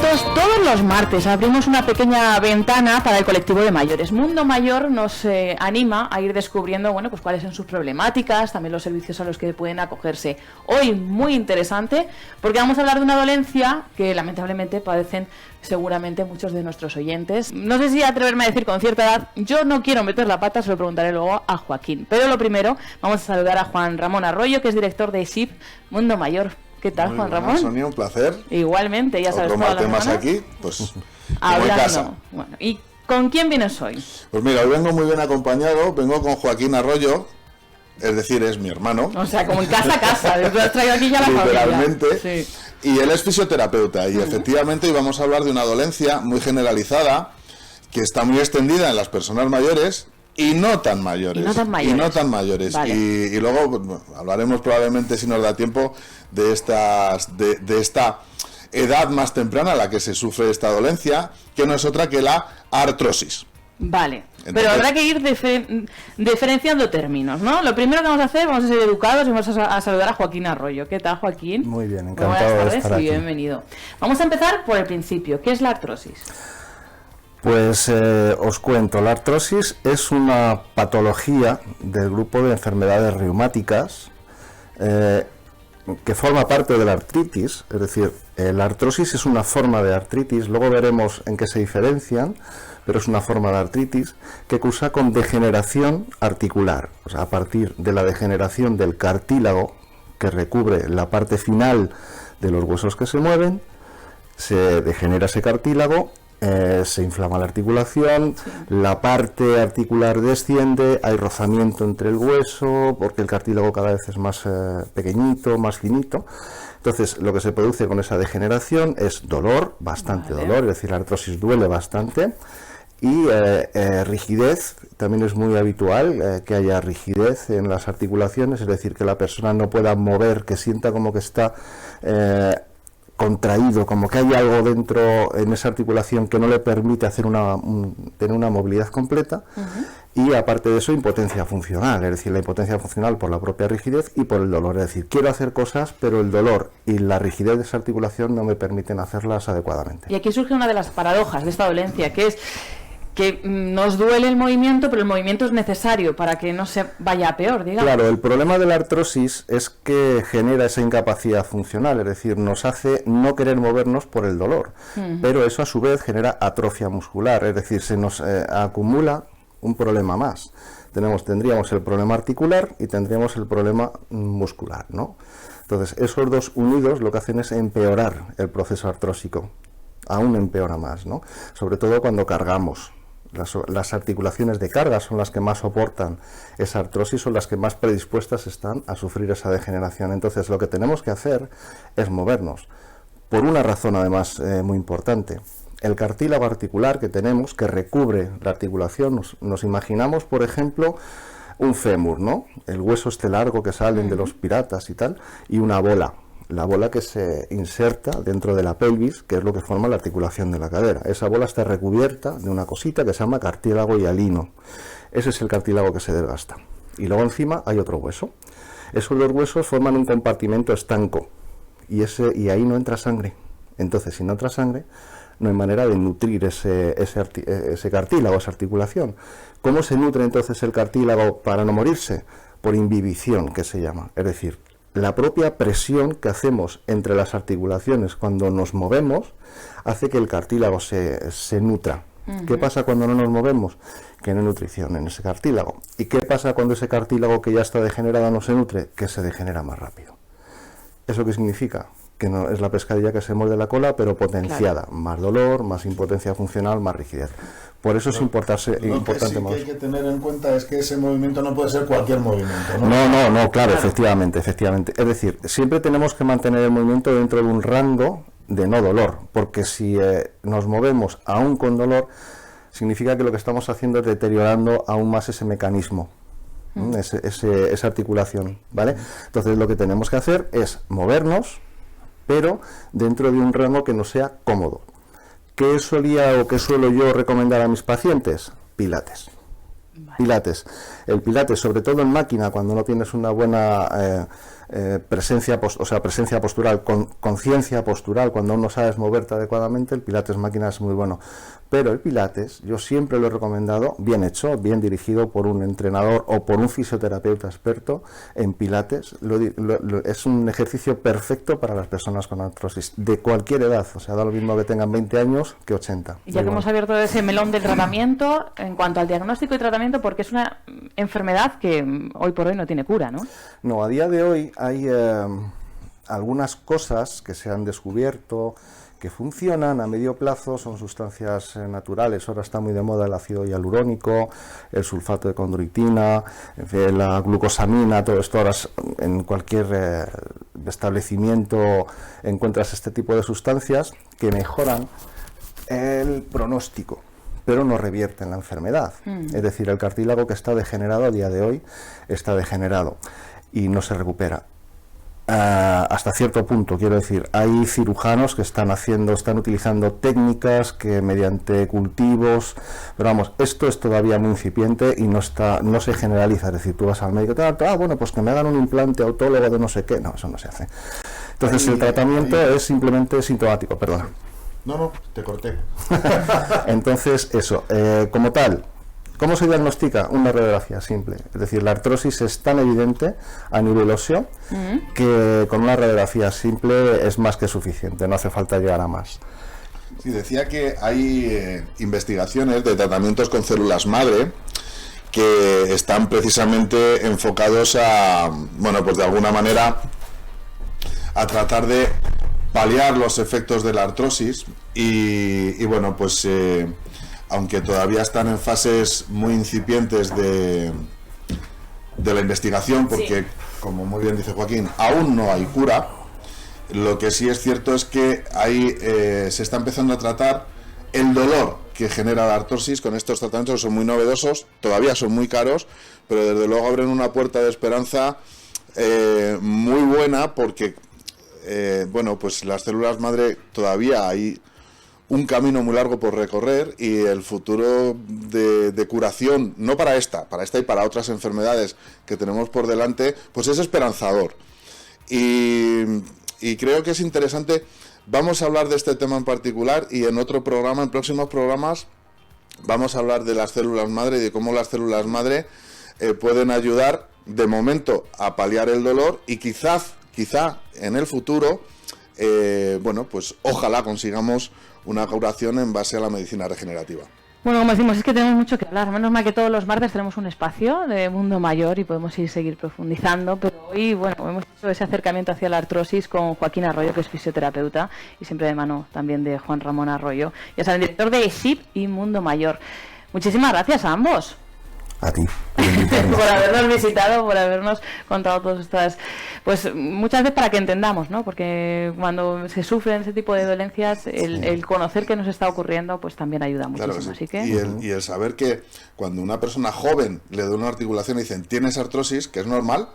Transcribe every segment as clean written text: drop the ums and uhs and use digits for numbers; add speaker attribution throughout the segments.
Speaker 1: atentos, todos los martes abrimos una pequeña ventana para el colectivo de mayores. Mundo Mayor nos anima a ir descubriendo, bueno, pues cuáles son sus problemáticas, también los servicios a los que pueden acogerse. Hoy muy interesante porque vamos a hablar de una dolencia que lamentablemente padecen seguramente muchos de nuestros oyentes. No sé si atreverme a decir con cierta edad, yo no quiero meter la pata, se lo preguntaré luego a Joaquín. Pero lo primero, vamos a saludar a Juan Ramón Arroyo, que es director de SIP Mundo Mayor. ¿Qué tal,
Speaker 2: Muy
Speaker 1: Juan
Speaker 2: buenas,
Speaker 1: Ramón?
Speaker 2: Sonia, un placer.
Speaker 1: Igualmente, ya sabes.
Speaker 2: Otro martes más aquí, pues
Speaker 1: hablando.
Speaker 2: En casa.
Speaker 1: Bueno, ¿y con quién vienes hoy?
Speaker 2: Pues mira, hoy vengo muy bien acompañado, vengo con Joaquín Arroyo, es decir, es mi hermano.
Speaker 1: O sea, como en casa a casa, lo has traído aquí ya la familia.
Speaker 2: Literalmente.
Speaker 1: Sí.
Speaker 2: Y él es fisioterapeuta y efectivamente hoy vamos a hablar de una dolencia muy generalizada que está muy extendida en las personas mayores y no tan mayores.
Speaker 1: Vale.
Speaker 2: Y luego bueno, hablaremos probablemente, si nos da tiempo, de esta edad más temprana a la que se sufre esta dolencia, que no es otra que la artrosis.
Speaker 1: Vale,
Speaker 2: Entonces,
Speaker 1: pero habrá que ir diferenciando términos, ¿no? Lo primero que vamos a hacer, vamos a ser educados y vamos a saludar a Joaquín Arroyo. ¿Qué tal, Joaquín?
Speaker 3: Muy bien,
Speaker 1: Buenas
Speaker 3: encantado de
Speaker 1: tardes
Speaker 3: estar
Speaker 1: y
Speaker 3: aquí.
Speaker 1: bienvenido. Vamos a empezar por el principio. ¿Qué es la artrosis?
Speaker 3: Pues os cuento, la artrosis es una patología del grupo de enfermedades reumáticas que forma parte de la artritis, es decir, la artrosis es una forma de artritis, luego veremos en qué se diferencian, pero es una forma de artritis que cursa con degeneración articular, o sea, a partir de la degeneración del cartílago que recubre la parte final de los huesos que se mueven, se degenera ese cartílago, se inflama la articulación, la parte articular desciende, hay rozamiento entre el hueso, porque el cartílago cada vez es más pequeñito, más finito. Entonces, lo que se produce con esa degeneración es dolor, bastante dolor, es decir, la artrosis duele bastante, y rigidez, también es muy habitual que haya rigidez en las articulaciones, es decir, que la persona no pueda mover, que sienta como que está contraído, como que hay algo dentro en esa articulación que no le permite hacer tener una movilidad completa. Y aparte de eso, impotencia funcional, es decir, la impotencia funcional por la propia rigidez y por el dolor, es decir, quiero hacer cosas, pero el dolor y la rigidez de esa articulación no me permiten hacerlas adecuadamente.
Speaker 1: Y aquí surge una de las paradojas de esta dolencia, que es que nos duele el movimiento, pero el movimiento es necesario para que no se vaya a peor, digamos.
Speaker 3: Claro, el problema de la artrosis es que genera esa incapacidad funcional, es decir, nos hace no querer movernos por el dolor, pero eso a su vez genera atrofia muscular, es decir, se nos acumula un problema más. Tendríamos el problema articular y tendríamos el problema muscular, ¿no? Entonces, esos dos unidos lo que hacen es empeorar el proceso artrósico, aún empeora más, ¿no? Sobre todo cuando cargamos. Las articulaciones de carga son las que más soportan esa artrosis, son las que más predispuestas están a sufrir esa degeneración. Entonces, lo que tenemos que hacer es movernos, por una razón además muy importante. El cartílago articular que tenemos, que recubre la articulación, nos imaginamos, por ejemplo, un fémur, ¿no? El hueso este largo que salen de los piratas y tal, y una bola. La bola que se inserta dentro de la pelvis, que es lo que forma la articulación de la cadera. Esa bola está recubierta de una cosita que se llama cartílago hialino. Ese es el cartílago que se desgasta. Y luego encima hay otro hueso. Esos dos huesos forman un compartimento estanco y ahí no entra sangre. Entonces, si no entra sangre, no hay manera de nutrir ese cartílago, esa articulación. ¿Cómo se nutre entonces el cartílago para no morirse? Por imbibición, que se llama. Es decir, la propia presión que hacemos entre las articulaciones cuando nos movemos hace que el cartílago se nutra. ¿Qué pasa cuando no nos movemos? Que no hay nutrición en ese cartílago. ¿Y qué pasa cuando ese cartílago que ya está degenerado no se nutre? Que se degenera más rápido. ¿Eso qué significa? Que no es la pescadilla que se muerde la cola, pero potenciada. Claro. Más dolor, más impotencia funcional, más rigidez. Por eso es importante
Speaker 2: más. Lo que hay que tener en cuenta es que ese movimiento no puede ser cualquier movimiento, ¿no?
Speaker 3: No, claro, efectivamente. Es decir, siempre tenemos que mantener el movimiento dentro de un rango de no dolor, porque si nos movemos aún con dolor, significa que lo que estamos haciendo es deteriorando aún más ese mecanismo. Esa articulación, ¿vale? Entonces lo que tenemos que hacer es movernos, pero dentro de un rango que no sea cómodo. ¿Qué suelo yo recomendar a mis pacientes? Pilates. Vale. Pilates. El pilates, sobre todo en máquina, cuando no tienes una buena presencia postural, conciencia postural, cuando no sabes moverte adecuadamente, el Pilates máquina es muy bueno. Pero el Pilates, yo siempre lo he recomendado, bien hecho, bien dirigido por un entrenador o por un fisioterapeuta experto en Pilates, es un ejercicio perfecto para las personas con artrosis, de cualquier edad, o sea, da lo mismo que tengan 20 años que 80.
Speaker 1: Y ya que hemos abierto ese melón del tratamiento, en cuanto al diagnóstico y tratamiento, porque es una enfermedad que hoy por hoy no tiene cura, ¿no?
Speaker 3: No, a día de hoy hay algunas cosas que se han descubierto que funcionan a medio plazo, son sustancias naturales. Ahora está muy de moda el ácido hialurónico, el sulfato de condroitina, la glucosamina, todo esto. Ahora en cualquier establecimiento encuentras este tipo de sustancias que mejoran el pronóstico, pero no revierten la enfermedad. Es decir, el cartílago que está degenerado a día de hoy está degenerado y no se recupera. Hasta cierto punto, quiero decir, hay cirujanos que están utilizando técnicas que mediante cultivos, pero vamos, esto es todavía muy incipiente y no se generaliza. Es decir, tú vas al médico, bueno, pues que me hagan un implante autólogo de no sé qué. No, eso no se hace. Entonces el tratamiento es simplemente sintomático, perdona.
Speaker 2: No, te corté.
Speaker 3: Entonces, eso, como tal, ¿cómo se diagnostica? Una radiografía simple. Es decir, la artrosis es tan evidente a nivel óseo que con una radiografía simple es más que suficiente, no hace falta llegar a más.
Speaker 2: Sí, decía que hay investigaciones de tratamientos con células madre que están precisamente enfocados a, bueno, pues de alguna manera a tratar de paliar los efectos de la artrosis y bueno, pues aunque todavía están en fases muy incipientes de la investigación, porque sí, como muy bien dice Joaquín, aún no hay cura. Lo que sí es cierto es que ahí se está empezando a tratar el dolor que genera la artrosis con estos tratamientos que son muy novedosos, todavía son muy caros, pero desde luego abren una puerta de esperanza muy buena, porque bueno, pues las células madre todavía hay un camino muy largo por recorrer y el futuro de curación, no para esta y para otras enfermedades que tenemos por delante, pues es esperanzador. Y creo que es interesante. Vamos a hablar de este tema en particular y en otro programa, en próximos programas, vamos a hablar de las células madre y de cómo las células madre pueden ayudar de momento a paliar el dolor y quizá en el futuro, bueno, pues ojalá consigamos una curación en base a la medicina regenerativa.
Speaker 1: Bueno, como decimos, es que tenemos mucho que hablar. Menos mal que todos los martes tenemos un espacio de Mundo Mayor y podemos seguir profundizando. Pero hoy, bueno, hemos hecho ese acercamiento hacia la artrosis con Joaquín Arroyo, que es fisioterapeuta, y siempre de mano también de Juan Ramón Arroyo. Ya saben, director de ESIP y Mundo Mayor. Muchísimas gracias a ambos.
Speaker 3: A ti.
Speaker 1: Por habernos visitado, por habernos contado todas estas, pues muchas veces para que entendamos, ¿no? Porque cuando se sufren ese tipo de dolencias, el conocer qué nos está ocurriendo, pues también ayuda muchísimo.
Speaker 2: Claro que sí.
Speaker 1: Así que...
Speaker 2: y el saber que cuando una persona joven le da una articulación y dicen tienes artrosis, que es normal,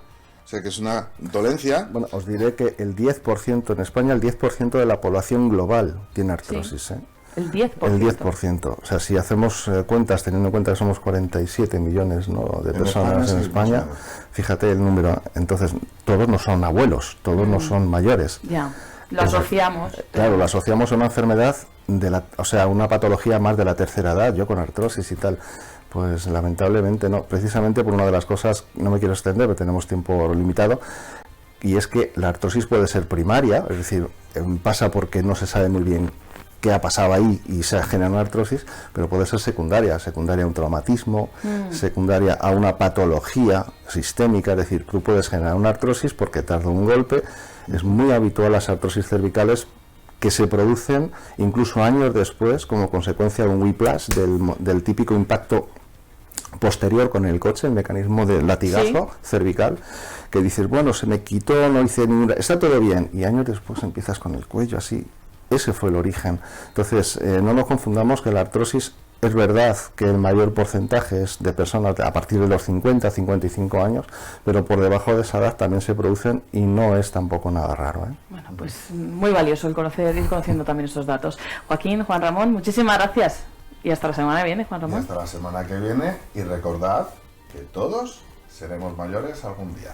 Speaker 2: o sea que es una dolencia.
Speaker 3: Bueno, os diré que el 10% en España, el 10% de la población global tiene artrosis,
Speaker 1: sí. El 10%.
Speaker 3: El 10%. O sea, si hacemos cuentas, teniendo en cuenta que somos 47 millones, ¿no?, de personas en España, fíjate el número. Entonces, todos no son abuelos, todos no son mayores.
Speaker 1: Ya, lo asociamos.
Speaker 3: Claro, lo asociamos a una enfermedad, o sea, una patología más de la tercera edad, yo con artrosis y tal. Pues lamentablemente no, precisamente por una de las cosas, no me quiero extender, pero tenemos tiempo limitado, y es que la artrosis puede ser primaria, es decir, pasa porque no se sabe muy bien qué ha pasado ahí y se ha generado una artrosis, pero puede ser secundaria a un traumatismo, secundaria a una patología sistémica, es decir, tú puedes generar una artrosis porque te has dado un golpe. Es muy habitual las artrosis cervicales que se producen incluso años después como consecuencia de un whiplash, del típico impacto posterior con el coche, el mecanismo de latigazo cervical, que dices, bueno, se me quitó, no hice ninguna, está todo bien, y años después empiezas con el cuello así. Ese fue el origen. Entonces, no nos confundamos, que la artrosis, es verdad que el mayor porcentaje es de personas a partir de los 50, 55 años, pero por debajo de esa edad también se producen y no es tampoco nada raro, ¿eh?
Speaker 1: Bueno, pues muy valioso ir conociendo también estos datos. Joaquín, Juan Ramón, muchísimas gracias. Y hasta la semana que viene, Juan Ramón.
Speaker 2: Y hasta la semana que viene, y recordad que todos seremos mayores algún día.